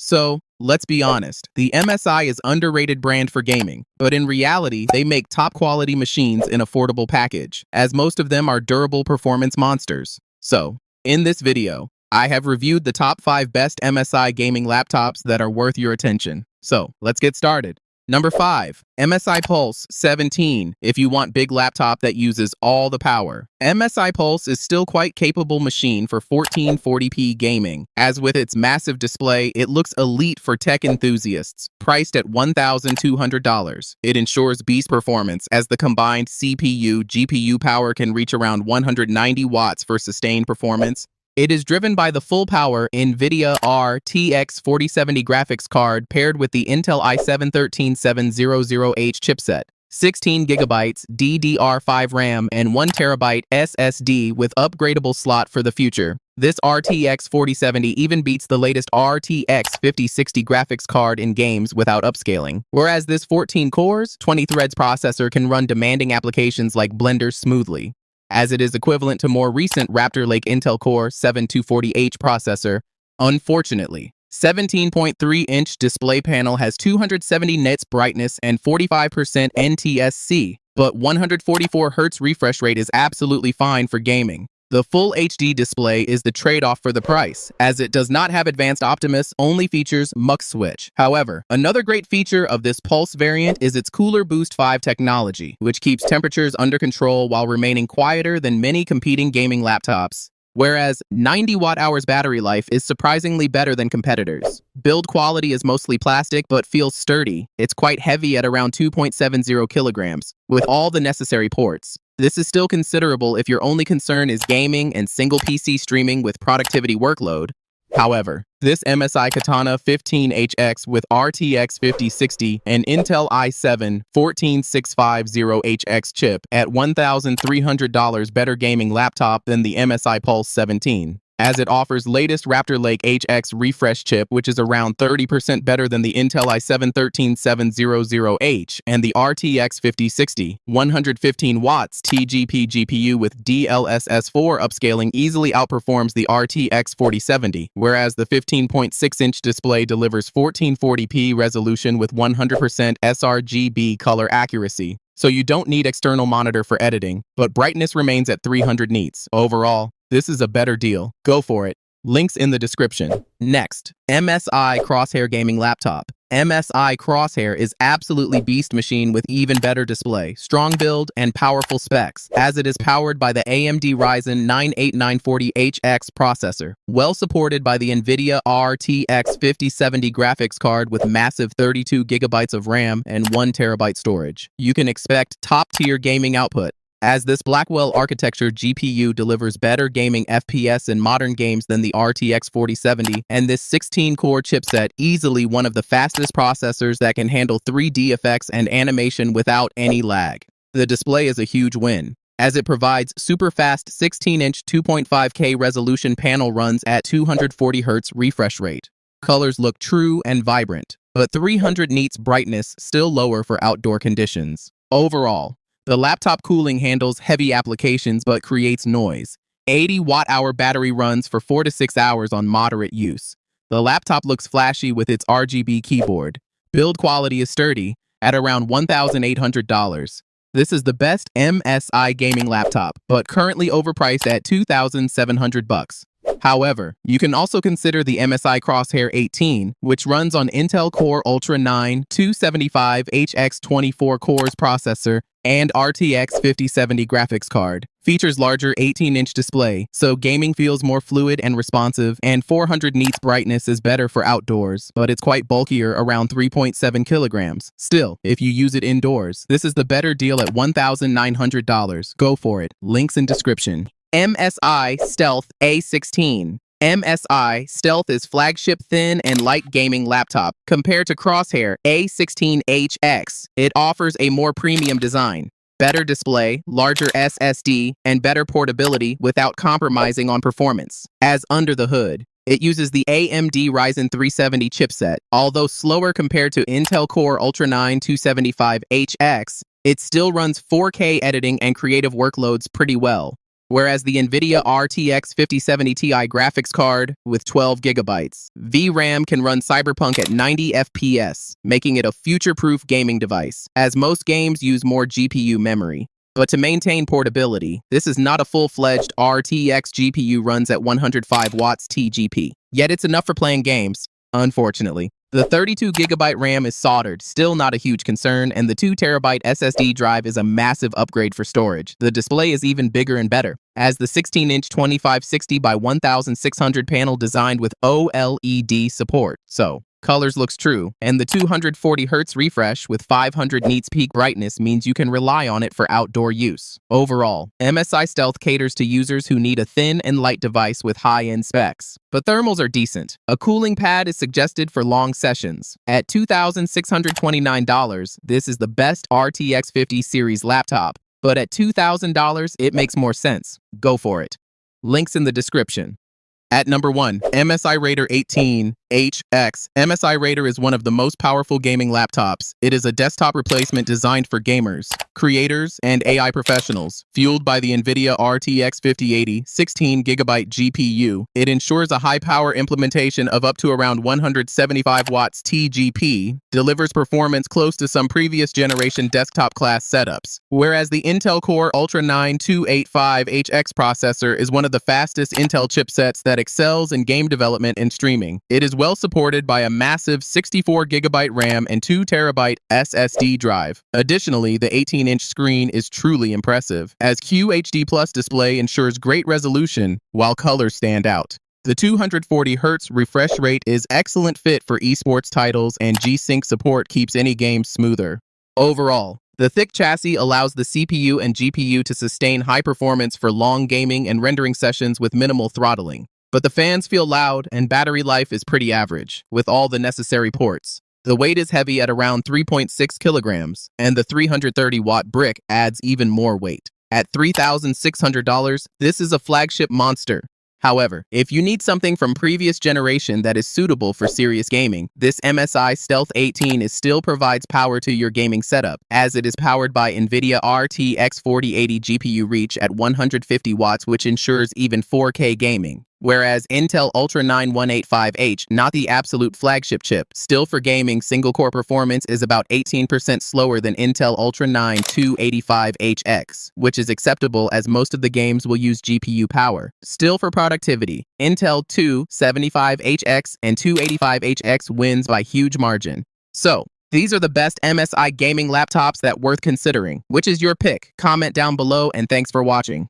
So, let's be honest, the MSI is underrated brand for gaming, but in reality, they make top quality machines in affordable package, as most of them are durable performance monsters. So, in this video, I have reviewed the top 5 best MSI gaming laptops that are worth your attention. So, let's get started. Number 5, MSI Pulse 17, if you want big laptop that uses all the power. MSI Pulse is still quite capable machine for 1440p gaming. As with its massive display, it looks elite for tech enthusiasts. Priced at $1,200, it ensures beast performance as the combined CPU-GPU power can reach around 190 watts for sustained performance. It is driven by the full-power NVIDIA RTX 4070 graphics card paired with the Intel i7-13700H chipset, 16GB DDR5 RAM, and 1TB SSD with upgradable slot for the future. This RTX 4070 even beats the latest RTX 5060 graphics card in games without upscaling. Whereas this 14 cores, 20 threads processor can run demanding applications like Blender smoothly, as it is equivalent to more recent Raptor Lake Intel Core 7240H processor. Unfortunately, 17.3-inch display panel has 270 nits brightness and 45% NTSC, but 144Hz refresh rate is absolutely fine for gaming. The full HD display is the trade-off for the price, as it does not have advanced Optimus, only features Mux switch. However, another great feature of this Pulse variant is its Cooler Boost 5 technology, which keeps temperatures under control while remaining quieter than many competing gaming laptops. Whereas 90 watt-hours battery life is surprisingly better than competitors. Build quality is mostly plastic but feels sturdy. It's quite heavy at around 2.70 kilograms, with all the necessary ports. This is still considerable if your only concern is gaming and single PC streaming with productivity workload. However, this MSI Katana 15HX with RTX 5060 and Intel i7-14650HX chip at $1,300 better gaming laptop than the MSI Pulse 17, as it offers latest Raptor Lake HX refresh chip, which is around 30% better than the Intel i7-13700H, and the RTX 5060 115 watts TGP GPU with DLSS4 upscaling easily outperforms the RTX 4070, whereas the 15.6-inch display delivers 1440p resolution with 100% sRGB color accuracy. So you don't need external monitor for editing, but brightness remains at 300 nits. Overall, this is a better deal. Go for it. Links in the description. Next, MSI Crosshair Gaming Laptop. MSI Crosshair is absolutely beast machine with even better display, strong build, and powerful specs, as it is powered by the AMD Ryzen 9 8940HX processor, well supported by the NVIDIA RTX 5070 graphics card with massive 32GB of RAM and 1TB storage. You can expect top-tier gaming output, as this Blackwell architecture GPU delivers better gaming FPS in modern games than the RTX 4070, and this 16-core chipset easily one of the fastest processors that can handle 3D effects and animation without any lag. The display is a huge win, as it provides super fast 16-inch 2.5K resolution panel runs at 240Hz refresh rate. Colors look true and vibrant, but 300 nits brightness still lower for outdoor conditions. Overall, the laptop cooling handles heavy applications but creates noise. 80 watt-hour battery runs for 4 to 6 hours on moderate use. The laptop looks flashy with its RGB keyboard. Build quality is sturdy at around $1,800. This is the best MSI gaming laptop, but currently overpriced at $2,700. However, you can also consider the MSI Crosshair 18, which runs on Intel Core Ultra 9 275HX 24 cores processor and RTX 5070 graphics card. Features larger 18-inch display, so gaming feels more fluid and responsive, and 400 nits brightness is better for outdoors, but it's quite bulkier, around 3.7 kilograms. Still, if you use it indoors, this is the better deal at $1,900. Go for it. Links in description. MSI Stealth A16. MSI Stealth is flagship thin and light gaming laptop. Compared to Crosshair A16HX, it offers a more premium design, better display, larger SSD, and better portability without compromising on performance. As under the hood, it uses the AMD Ryzen 370 chipset. Although slower compared to Intel Core Ultra 9 275HX, it still runs 4K editing and creative workloads pretty well. whereas the NVIDIA RTX 5070 Ti graphics card with 12 gigabytes VRAM can run Cyberpunk at 90 FPS, making it a future-proof gaming device, as most games use more GPU memory. But to maintain portability, this is not a full-fledged RTX GPU runs at 105 watts TGP. Yet it's enough for playing games, unfortunately. The 32GB RAM is soldered, still not a huge concern, and the 2TB SSD drive is a massive upgrade for storage. The display is even bigger and better, as the 16-inch 2560 by 1600 panel designed with OLED support. So, colors looks true, and the 240Hz refresh with 500 nits peak brightness means you can rely on it for outdoor use. Overall, MSI Stealth caters to users who need a thin and light device with high-end specs. But thermals are decent. A cooling pad is suggested for long sessions. At $2,629, this is the best RTX 50 series laptop, but at $2,000, it makes more sense. Go for it. Links in the description. At number 1, MSI Raider 18 HX. MSI Raider is one of the most powerful gaming laptops. It is a desktop replacement designed for gamers, creators, and AI professionals. Fueled by the NVIDIA RTX 5080 16GB GPU, it ensures a high-power implementation of up to around 175 watts TGP, delivers performance close to some previous generation desktop class setups. Whereas the Intel Core Ultra 9 285HX processor is one of the fastest Intel chipsets that excels in game development and streaming. It is well supported by a massive 64GB RAM and 2TB SSD drive. Additionally, the 18-inch screen is truly impressive, as QHD Plus display ensures great resolution while colors stand out. The 240Hz refresh rate is excellent fit for esports titles, and G-Sync support keeps any game smoother. Overall, the thick chassis allows the CPU and GPU to sustain high performance for long gaming and rendering sessions with minimal throttling. But the fans feel loud, and battery life is pretty average, with all the necessary ports. The weight is heavy at around 3.6 kilograms, and the 330-watt brick adds even more weight. At $3,600, this is a flagship monster. However, if you need something from previous generation that is suitable for serious gaming, this MSI Stealth A16 still provides power to your gaming setup, as it is powered by NVIDIA RTX 4080 GPU reach at 150 watts, which ensures even 4K gaming. Whereas Intel Ultra 9 185H, not the absolute flagship chip, still for gaming, single-core performance is about 18% slower than Intel Ultra 9 285HX, which is acceptable as most of the games will use GPU power. Still for productivity, Intel 275HX and 285HX wins by huge margin. So, these are the best MSI gaming laptops that worth considering. Which is your pick? Comment down below, and thanks for watching.